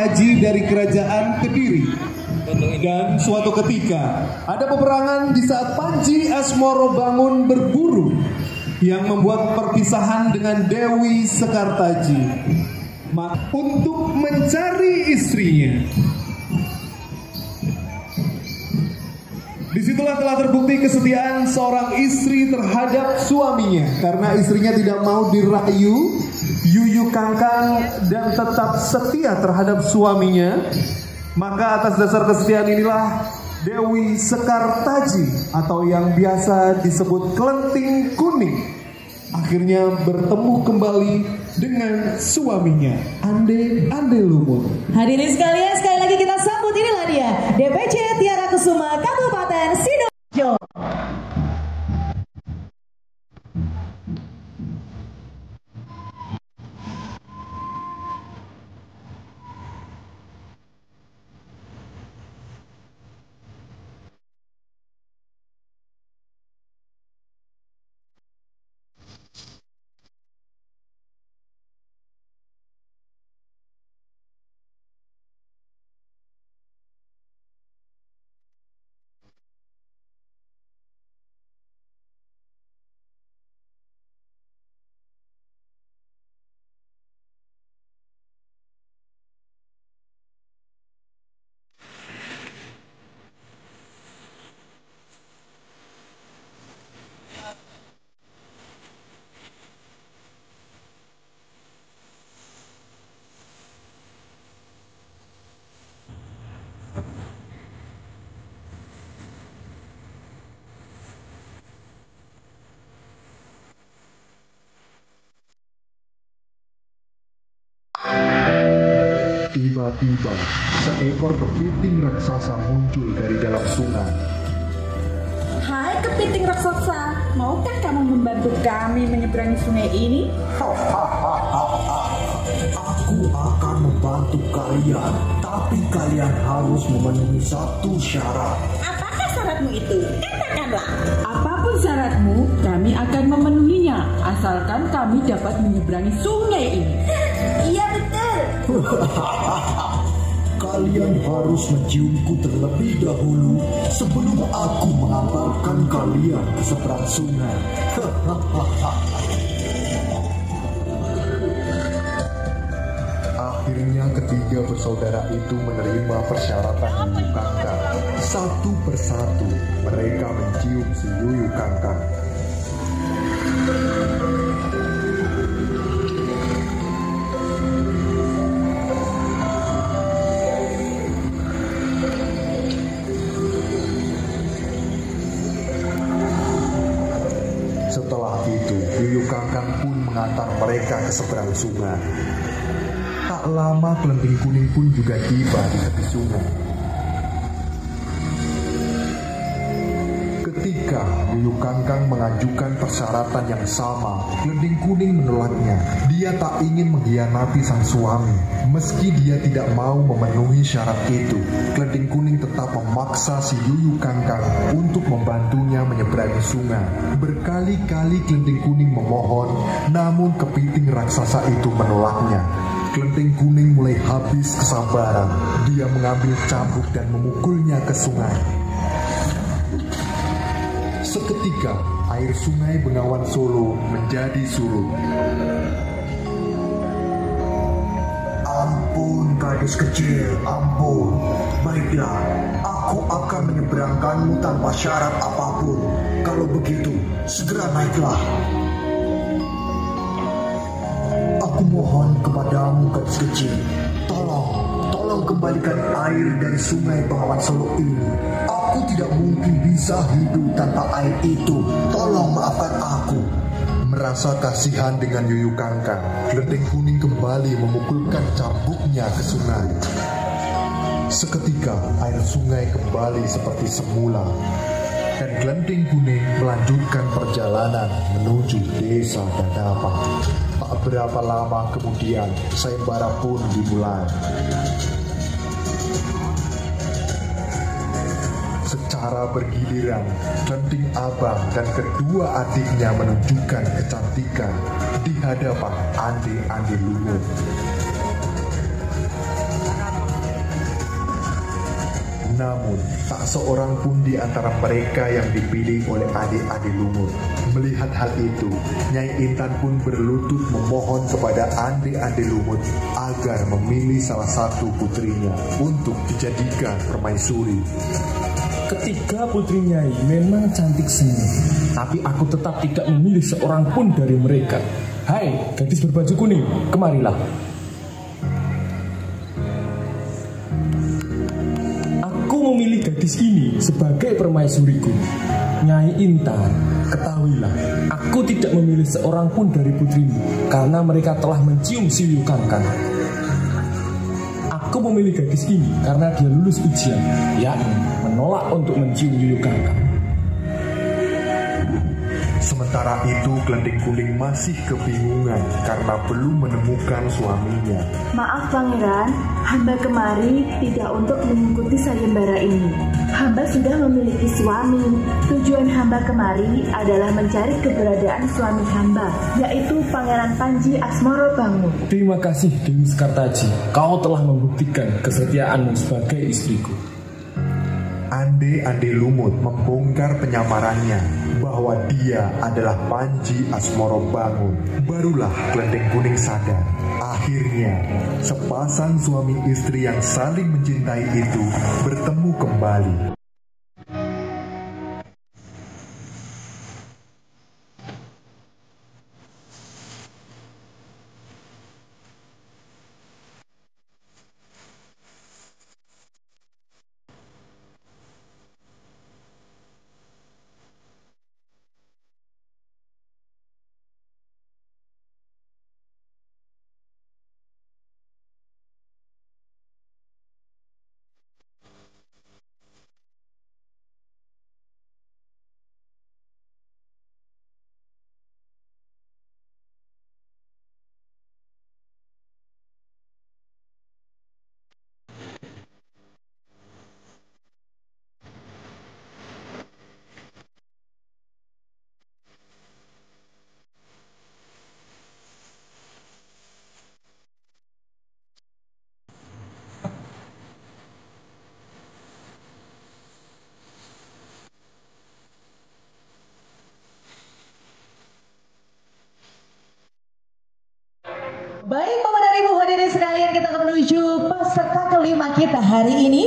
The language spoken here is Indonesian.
haji dari kerajaan Kediri. Dan suatu ketika ada peperangan di saat Panji Asmorobangun berburu yang membuat perpisahan dengan Dewi Sekartaji untuk mencari istrinya. Disitulah telah terbukti kesetiaan seorang istri terhadap suaminya, karena istrinya tidak mau dirayu, Yuyu Kangkang, dan tetap setia terhadap suaminya. Maka atas dasar kesetiaan inilah Dewi Sekartaji atau yang biasa disebut Klenting Kuning akhirnya bertemu kembali dengan suaminya, Ande Lumut. Hadirin sekalian, sekali lagi kita sambut, inilah dia DPC Tiara Kusuma Kabupaten Sidoarjo. Tiba-tiba, seekor kepiting raksasa muncul dari dalam sungai. Hai kepiting raksasa, maukah kamu membantu kami menyeberangi sungai ini? Aku akan membantu kalian, tapi kalian harus memenuhi satu syarat. Apakah syaratmu itu? Katakanlah. Apapun syaratmu, kami akan memenuhinya, asalkan kami dapat menyeberangi sungai ini. Iya betul. Kalian harus menciumku terlebih dahulu sebelum aku mengantarkan kalian ke seberang sungai. Akhirnya ketiga bersaudara itu menerima persyaratan Yuyu Kangkang. Satu persatu mereka mencium si Yuyu Kangkang. Setelah itu, Yuyu Kangkang pun mengantar mereka ke seberang sungai. Tak lama Klenting Kuning pun juga tiba di tepi sungai. Ketika Yuyu Kangkang mengajukan persyaratan yang sama, Klenting Kuning menolaknya. Dia tak ingin mengkhianati sang suami. Meski dia tidak mau memenuhi syarat itu, Klenting Kuning tetap memaksa si Yuyu Kangkang untuk membantunya menyeberangi sungai. Berkali-kali Klenting Kuning memohon, namun kepiting raksasa itu menolaknya. Klenting Kuning mulai habis kesabaran. Dia mengambil cambuk dan memukulnya ke sungai. Seketika, air sungai Bengawan Solo menjadi surut. Ampun gadis kecil, ampun. Baiklah, aku akan menyeberangkanmu tanpa syarat apapun. Kalau begitu, segera naiklah. Aku mohon kepadamu gadis kecil, tolong kembalikan air dari sungai Bengawan Solo ini. Aku tidak mungkin bisa hidup tanpa air itu. Tolong maafkan aku. Merasa kasihan dengan Yuyu Kangkang, Klenting Kuning kembali memukulkan cambuknya ke sungai. Seketika air sungai kembali seperti semula, dan Klenting Kuning melanjutkan perjalanan menuju desa Dadapa. Tak berapa lama kemudian, sayembara pun dimulai. Secara bergiliran, Klenting Abang dan kedua adiknya menunjukkan kecantikan di hadapan Ande Lumut. Namun, tak seorang pun di antara mereka yang dipilih oleh adik-adik Lumut. Melihat hal itu, Nyai Intan pun berlutut memohon kepada adik-adik Lumut agar memilih salah satu putrinya untuk dijadikan permaisuri. Ketiga putri Nyai memang cantik semua, tapi aku tetap tidak memilih seorang pun dari mereka. Hai, gadis berbaju kuning, kemarilah. Aku memilih gadis ini sebagai permaisuriku. Nyai Intan, ketahuilah, aku tidak memilih seorang pun dari putrimu karena mereka telah mencium siu kangkang. Aku memilih gadis ini karena dia lulus ujian, yakni menolak untuk mencium yuyu kangkang. Sementara itu, Kelending Kuning masih kebingungan karena belum menemukan suaminya. Maaf Pangeran, hamba kemari tidak untuk mengikuti sayembara ini. Hamba sudah memiliki suami. Tujuan hamba kemari adalah mencari keberadaan suami hamba, yaitu Pangeran Panji Asmoro Bangun. Terima kasih Dewi Sekartaji, kau telah membuktikan kesetiaanmu sebagai istriku. Ande-ande Lumut membongkar penyamarannya bahwa dia adalah Panji Asmoro Bangun. Barulah Kelending Kuning sadar. Akhirnya, sepasang suami istri yang saling mencintai itu bertemu kembali. Baik Bapak dan Ibu hadirin sekalian, kita akan menuju peserta kelima kita hari ini.